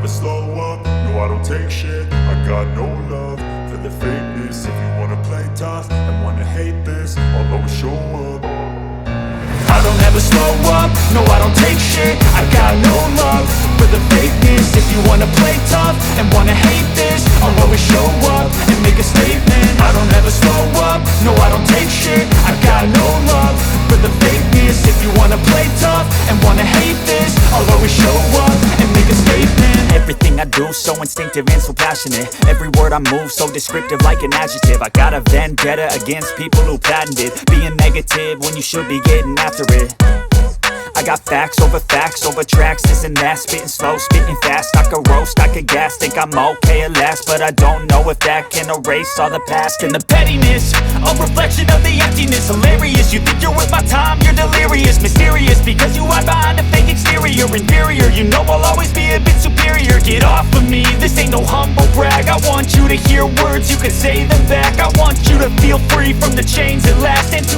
slow up, no I don't take shit. I got no love for the fakeness. If you wanna play tough and wanna hate this, I'll always show up. I don't ever slow up, no I don't take shit. I got no love for the fakeness. If you wanna play tough and wanna hate this, I'll always show up and make a statement. I don't ever slow up, no I don't take shit. I got no love for the fakeness. If you wanna play tough and wanna hate this, I'll always show up and make a statement. Everything I do so instinctive and so passionate. Every word I move so descriptive like an adjective. I got a vendetta against people who patented being negative when you should be getting after it. I got facts over tracks, this and that. Spitting slow, spitting fast. I could roast, I could gas. Think I'm okay at last, but I don't know if that can erase all the past. And the pettiness, a reflection of the emptiness. Hilarious, you think you're worth my time, you're delirious. Mysterious, because you hide behind a fake exterior. Inferior, you know I'll always be a bit superior. Get off of me, this ain't no humble brag. I want you to hear words, you can say them back. I want you to feel free from the chains that last, and to